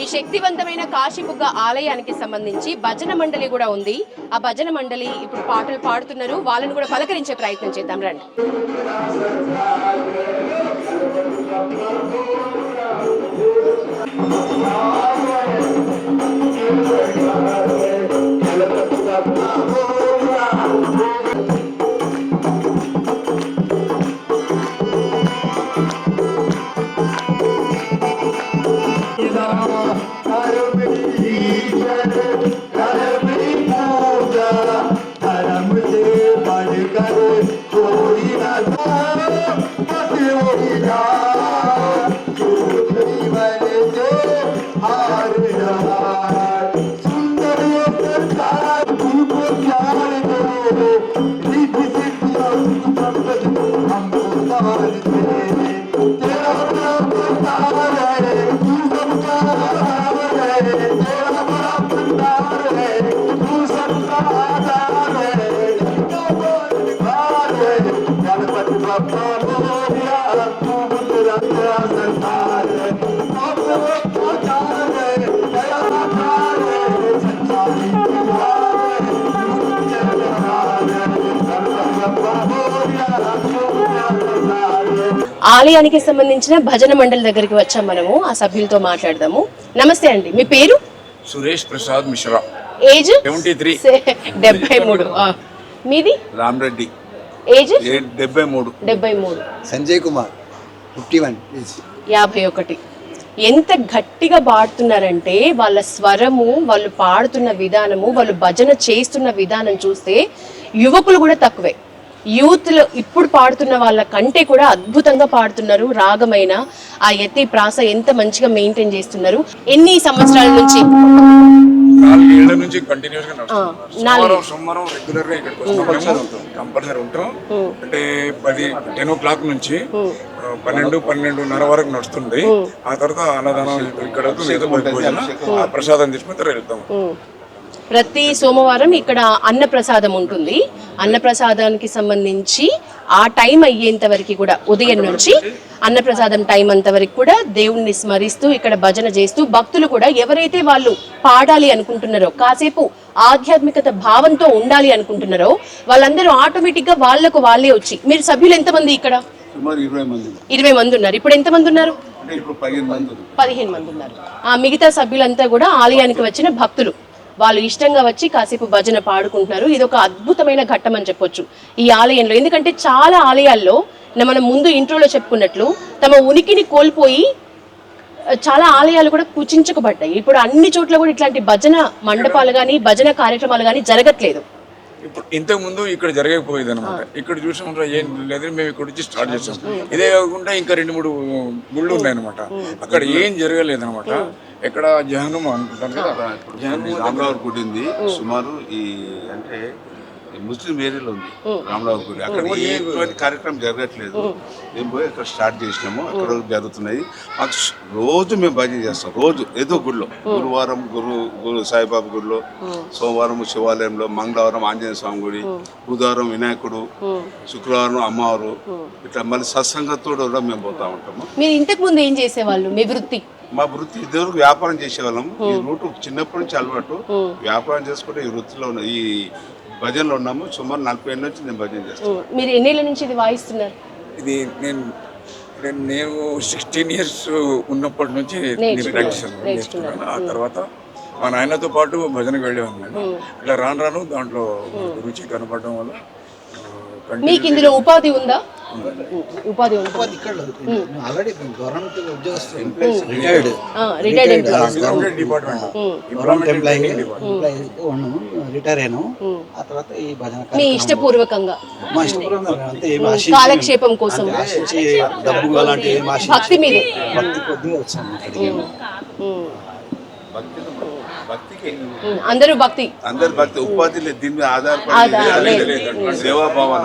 ఈ శక్తివంతమైన కాశీబుగ్గ ఆలయానికి సంబంధించి భజన మండలి కూడా ఉంది. ఆ భజన మండలి ఇప్పుడు పాటలు పాడుతున్నారు. వాళ్ళని కూడా పలకరించే ప్రయత్నం చేద్దాం రండి. ఆలయానికి సంబంధించిన భజన మండలి దగ్గరికి వచ్చాం మనము. ఆ సభ్యులతో మాట్లాడదాము. నమస్తే అండి, మీ పేరు? సురేష్ ప్రసాద్ మిశ్రా. ఏజ్ 73. 73. మీది? రామ్ రెడ్డి. ఏజ్ 73. సంజయ్ కుమార్ 51. 51. ఎంత గట్టిగా పాడుతున్నారంటే వాళ్ళ స్వరము, వాళ్ళు పాడుతున్న విధానము, వాళ్ళు భజన చేస్తున్న విధానం చూస్తే యువకులు కూడా తక్కువే. యూత్లో ఇప్పుడు పాడుతున్న వాళ్ళ కంటే కూడా అద్భుతంగా పాడుతున్నారు. రాగమైన ఆ యతి ప్రాస ఎంత మంచిగా మెయింటైన్ చేస్తున్నారు. ఎన్ని సంవత్సరాల నుంచి? 4 ఏళ్ల నుంచి కంటిన్యూస్ గా నడుస్తున్నారు. సోమవారం రెగ్యులర్ గా ఇక్కడికి వస్తాం, కంపల్సరీ ఉంటాం. అంటే 10 o'clock నుంచి 12-12:30 వరకు నడుస్తుంది. ఆ తర్వాత అన్నదానం ఇక్కడ ప్రసాదం తీసుకుని వెళ్తాం. ప్రతి సోమవారం ఇక్కడ అన్నప్రసాదం ఉంటుంది. అన్నప్రసాదానికి సంబంధించి ఆ టైం అయ్యేంత వరకు కూడా, ఉదయం నుంచి అన్నప్రసాదం టైం అంతవరకు కూడా దేవుణ్ణి స్మరిస్తూ ఇక్కడ భజన చేస్తూ భక్తులు కూడా ఎవరైతే వాళ్ళు పాడాలి అనుకుంటున్నారో, కాసేపు ఆధ్యాత్మికత భావంతో ఉండాలి అనుకుంటున్నారో వాళ్ళందరూ ఆటోమేటిక్ గా వాళ్ళకు వాళ్ళే వచ్చి. మీరు సభ్యులు ఎంతమంది ఇక్కడ? 20 మంది ఉన్నారు. ఇప్పుడు ఎంతమంది ఉన్నారు? 15 మంది ఉన్నారు. ఆ మిగతా సభ్యులంతా కూడా ఆలయానికి వచ్చిన భక్తులు. వాళ్ళు ఇష్టంగా వచ్చి కాసేపు భజన పాడుకుంటున్నారు. ఇది ఒక అద్భుతమైన ఘట్టం అని చెప్పొచ్చు ఈ ఆలయంలో. ఎందుకంటే చాలా ఆలయాల్లో మనం ముందు ఇంట్రోలో చెప్పుకున్నట్లు తమ ఉనికిని కోల్పోయి చాలా ఆలయాలు కూడా కుచించుకుపడ్డాయి. ఇప్పుడు అన్ని చోట్ల కూడా ఇట్లాంటి భజన మండపాలు కానీ భజన కార్యక్రమాలు కానీ జరగట్లేదు. ఇప్పుడు ఇంతకు ముందు ఇక్కడ జరగకపోయేది అనమాట. ఇక్కడ చూసాం ఏం లేదు, మేము ఇక్కడ నుంచి స్టార్ట్ చేసాం. ఇదే కాకుండా ఇంకా 2-3 గుళ్ళు ఉన్నాయన్నమాట. అక్కడ ఏం జరగలేదు అనమాట. ఎక్కడ జహనం అనుకుంటాను కదా, రామరావు గుడి ఉంది. సుమారు ఈ అంటే ముస్లిం ఏరియాలో ఉంది రామరావు గుడి. అక్కడ ఎటువంటి కార్యక్రమం జరగట్లేదు. మేము పోయి అక్కడ స్టార్ట్ చేసినాము. అక్కడ జరుగుతున్నాయి. మాకు రోజు మేము భజన చేస్తాం. రోజు ఏదో గుడిలో, గురువారం గురు సాయిబాబా గుడిలో, సోమవారం శివాలయంలో, మంగళవారం ఆంజనేయ స్వామి గుడి, బుధవారం వినాయకుడు, శుక్రవారం అమ్మవారు, ఇట్లా మళ్ళీ సత్సంగంతో మేము పోతా ఉంటాము. మీరు ఇంతకు ముందు ఏం చేసేవాళ్ళు? మీ వృత్తి? మా వృత్తి ఇదివరకు వ్యాపారం చేసేవాళ్ళం. ఈ రూట్ చిన్నప్పటి నుంచి అలవాటు. వ్యాపారం చేసుకుంటే ఈ వృత్తిలో ఉన్న ఈ భజనలో ఉన్నాము. సుమారు 40 ఏళ్ళ నుంచి నేను భజన చేస్తాను. మీరు ఎన్నేళ్ళ నుంచి ఇది వాయిస్తున్నారు? ఇది నేను 16 years ఉన్నప్పటి నుంచి నేర్చుకున్నాను. ఆ తర్వాత మా నాయనతో పాటు భజనకు వెళ్ళేవాడిని. ఇట్లా రాను దాంట్లో రుచి కనపడడం వల్ల. మీకు ఇందులో ఉపాధి ఉందా? ఉపాధి ఆల్రెడీ గవర్నమెంట్ ఉద్యోగస్తులు, రిటైర్ అయ్యాను. ఆ తర్వాత ఈ భజన మీ ఇష్టపూర్వకంగా కాలక్షేపం కోసం డబ్బు అలాంటి భక్తి మీద భక్తి కొద్దిగా వచ్చాను. అందరూ భక్తి ఉపాధి లేదు. దీని మీద ఆధారపడి సేవా భావన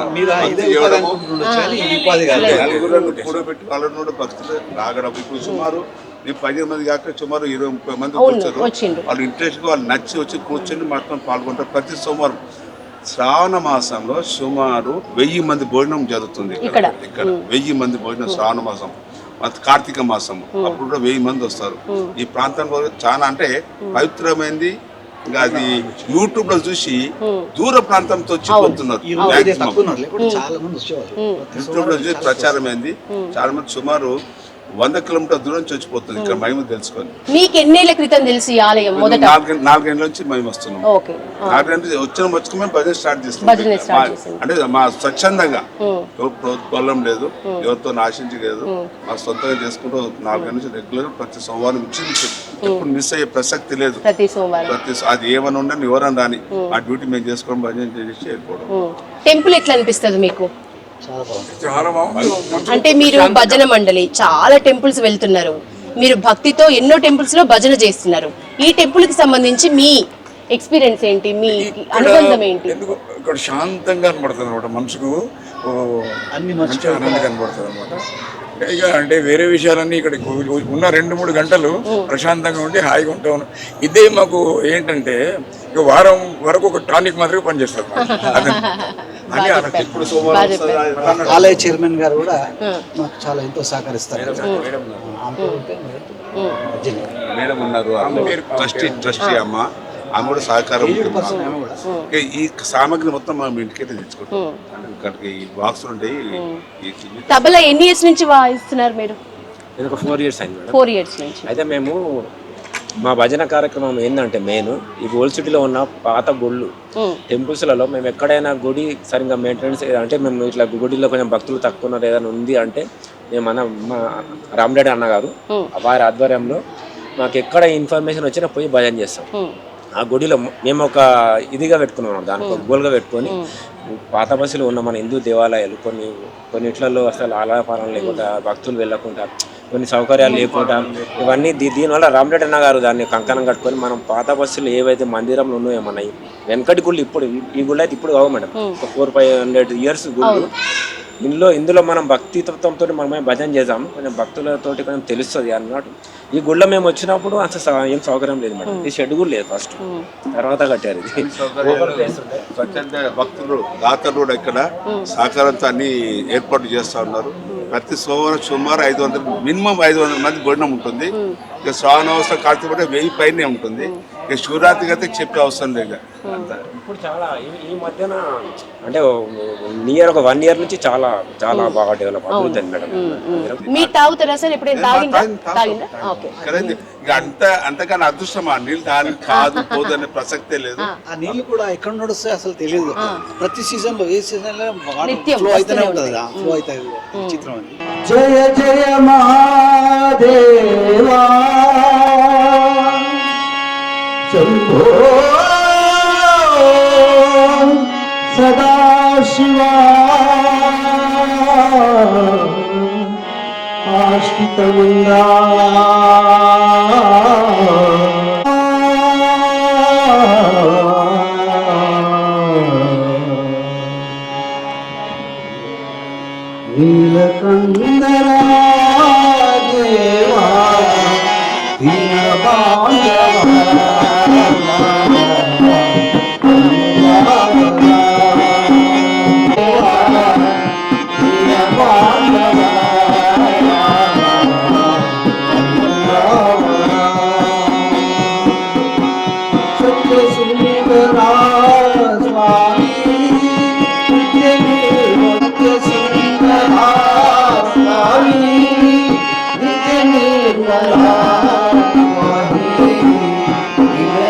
కూడబెట్టి వాళ్ళ భక్తులు రాగడం. ఇప్పుడు సుమారు 10 మంది కాక సుమారు 20-30 మంది వచ్చారు. వాళ్ళు ఇంట్రెస్ట్ వాళ్ళు నచ్చి వచ్చి కూర్చొని మొత్తం పాల్గొంటారు. ప్రతి సోమవారం శ్రావణ మాసంలో సుమారు 1000 మంది భోజనం జరుగుతుంది ఇక్కడ. 1000 మంది భోజనం శ్రావణ మాసం. కార్తీక మాసం అప్పుడు కూడా 1000 మంది వస్తారు. ఈ ప్రాంతం చాలా అంటే పవిత్రమైనది. ఇంకా అది యూట్యూబ్ లో చూసి దూర ప్రాంతంతో వచ్చిపోతున్నారు. చాలా మంది వచ్చేవాళ్ళు. యూట్యూబ్ లో చూసి ప్రచారమైంది. చాలా మంది సుమారు 100 కిలోమీటర్ల దూరం నుంచి వచ్చిపోతుంది ఇక్కడ మహిమ తెలుసుకొని. మీకు ఎన్నేళ్ల క్రితం తెలిసి ఈ ఆలయం మొదట? 4 ఏళ్ళ నుంచి మేము వస్తున్నాం. ఓకే. 4 ఏళ్ళ నుంచి వచ్చుకుని మేము భజన స్టార్ట్ చేస్తాం. అంటే మా స్వచ్ఛందంగా పొలం లేదు, ఎవరితో ఆశించి లేదు, మా సొంతంగా చేసుకుంటూ 4 ఏళ్ళ నుంచి రెగ్యులర్ ప్రతి సోమవారం ఎప్పుడు మిస్ అయ్యే ప్రసక్తి లేదు. ప్రతి సోమవారం అది ఏమని ఉండని ఎవరని రాని ఆ డ్యూటీ మేము చేసుకోవడం భజన చేసి వెళ్ళిపోవడం. టెంపుల్ ఎట్లా అనిపిస్తుంది మీకు? చాలా బాగుంది. అంటే మీరు భజన మండలి చాలా టెంపుల్స్ వెళ్తున్నారు, మీరు భక్తితో ఎన్నో టెంపుల్స్ లో భజన చేస్తున్నారు. ఈ టెంపుల్ కి సంబంధించి మీ ఎక్స్పీరియన్స్ ఏంటి, మీ అనుబంధం ఏంటి? ఇక్కడ శాంతంగా కనబడుతుంది అనమాట, మనసుకు అన్ని మంచిగా ఆనందంగా కనబడుతుంది అనమాట. ఇక అంటే వేరే విషయాలన్నీ ఇక్కడ ఉన్న 2-3 గంటలు ప్రశాంతంగా ఉండి హాయిగా ఉంటాం. ఇదే మాకు ఏంటంటే ఇక వారం వరకు ఒక టానిక్ మాదిరిగా పనిచేస్తారు. ఇప్పుడు సోమవారం ఆలయ చైర్మన్ గారు కూడా మాకు చాలా ఎంతో సహకరిస్తారు. మేడం ఉన్నారు, ట్రస్టీ అమ్మ, ఆమె కూడా సహకారం. ఈ సామాగ్రి మొత్తం మనం ఇంటికైతే తెచ్చుకుంటాం. ఇక్కడికి ఈ బాక్స్ ఉంటాయి. తబలా ఎన్ని ఇయర్స్ నుంచి వాయిస్తున్నారు మీరు? నేను ఒక 4 ఇయర్స్ అయింది మేడం. 4 ఇయర్స్ నుంచి. అయితే మేము మా భజన కార్యక్రమం ఏంటంటే మెయిన్ ఈ ఓల్డ్ సిటీలో ఉన్న పాత గుళ్ళు టెంపుల్స్లలో మేము ఎక్కడైనా గుడి సరిగ్గా మెయింటెనెన్స్ అంటే మేము ఇట్లా గుడిలో కొంచెం భక్తులు తక్కువ ఉన్నారు ఏదైనా ఉంది అంటే మేము మా రామరెడ్డి అన్నగారు వారి ఆధ్వర్యంలో మాకు ఎక్కడ ఇన్ఫర్మేషన్ వచ్చినా పోయి భజన చేస్తాం. ఆ గుడిలో మేము ఒక ఇదిగా పెట్టుకున్నాం, దానికి ఒక గోల్గా పెట్టుకొని పాత బస్సులో ఉన్న మన హిందూ దేవాలయాలు కొన్నిట్లలో అసలు ఆలయపాలన లేకుండా భక్తులు వెళ్ళకుండా కొన్ని సౌకర్యాలు లేకుండా ఇవన్నీ దీనివల్ల రామరెడ్డి అన్న గారు దాన్ని కంకణం కట్టుకొని మనం పాత బస్సులు ఏవైతే మందిరంలో ఉన్నాయో మన వెనకటి గుళ్ళు ఇప్పుడు ఈ గుళ్ళు అయితే ఇప్పుడు కావు మేడం, ఒక 400-500 ఇయర్స్ గుళ్ళు. ఇందులో మనం భక్తితత్వంతో మనమే భజన చేద్దాం, కొంచెం భక్తులతోటి కొంచెం తెలుస్తుంది అన్నట్టు. ఈ గుళ్ళ మేము వచ్చినప్పుడు అసలు ఏం సౌకర్యం లేదు మేడం, ఈ షెడ్ కూడా లేదు, ఫస్ట్ తర్వాత కట్టారు ఇది. స్వచ్ఛంద భక్తులు దాతలు కూడా ఇక్కడ సహకారంతో అన్ని ఏర్పాటు చేస్తూ ఉన్నారు. ప్రతి సోమవారం సుమారు 500 మినిమం 500 మంది భోజనం ఉంటుంది. ఇక శ్రావణ అవసరం కార్తీక 1000 పైనే ఉంటుంది. ఇక శివరాత్రికి అయితే చెప్పే అవసరం లేదు. ఇప్పుడు చాలా ఈ మధ్యన అంటే నియర్ ఒక 1 ఇయర్ నుంచి చాలా చాలా బాగా డెవలప్ అవుతుంది మేడం. మీరు తాగుతారా సార్? ఎప్పుడైనా తాగిందా? ఓకే. ఇక అంతకన్నా అదృష్టం ఆ నీళ్ళు దానికి కాదు పోదు అనే ప్రసక్తే లేదు. ఆ నీళ్లు కూడా ఎక్కడ నడుస్తాయి అసలు తెలియదు. ప్రతి సీజన్ లో ఏ సీజన్ లో నిత్యం ఫ్లో అయితేనే ఉంటుంది, ఫ్లో అవుతుంది. చిత్రం అది. జయ జయ మహాదేవా శంభో సదాశివా ఆశ్రితముందా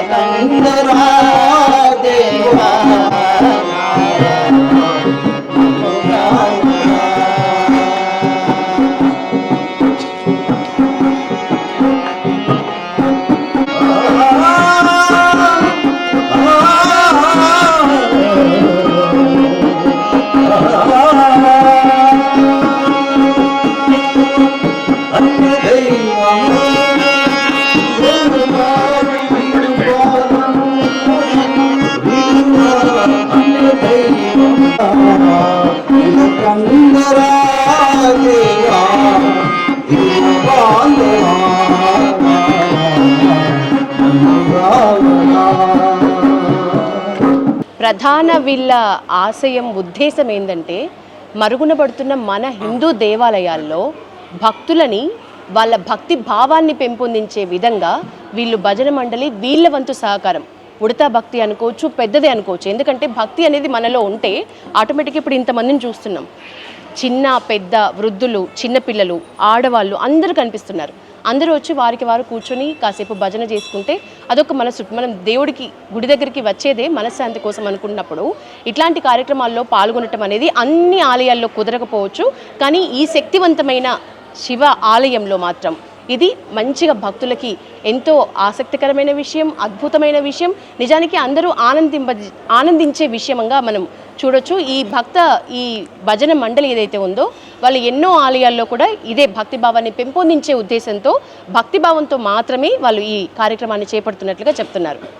నీలకందరా దేవా ప్రధాన వీళ్ళ ఆశయం ఉద్దేశం ఏంటంటే మరుగున పడుతున్న మన హిందూ దేవాలయాల్లో భక్తులని వాళ్ళ భక్తి భావాన్ని పెంపొందించే విధంగా వీళ్ళు భజన మండలి వీళ్ళ వంతు సహకారం ఉడతా భక్తి అనుకోవచ్చు, పెద్దదే అనుకోవచ్చు. ఎందుకంటే భక్తి అనేది మనలో ఉంటే ఆటోమేటిక్గా ఇప్పుడు ఇంతమందిని చూస్తున్నాం. చిన్న పెద్ద వృద్ధులు, చిన్నపిల్లలు, ఆడవాళ్ళు అందరూ కనిపిస్తున్నారు. అందరూ వచ్చి వారికి వారు కూర్చొని కాసేపు భజన చేసుకుంటే అదొక మనం దేవుడికి గుడి దగ్గరికి వచ్చేదే మనశ్శాంతి కోసం అనుకున్నప్పుడు ఇట్లాంటి కార్యక్రమాల్లో పాల్గొనటం అనేది అన్ని ఆలయాల్లో కుదరకపోవచ్చు. కానీ ఈ శక్తివంతమైన శివ ఆలయంలో మాత్రం ఇది మంచిగా భక్తులకి ఎంతో ఆసక్తికరమైన విషయం, అద్భుతమైన విషయం, నిజానికి అందరూ ఆనందించే విషయంగా మనం చూడొచ్చు. ఈ భజన మండలి ఏదైతే ఉందో వాళ్ళు ఎన్నో ఆలయాల్లో కూడా ఇదే భక్తిభావాన్ని పెంపొందించే ఉద్దేశంతో భక్తిభావంతో మాత్రమే వాళ్ళు ఈ కార్యక్రమాన్ని చేపడుతున్నట్లుగా చెప్తున్నారు.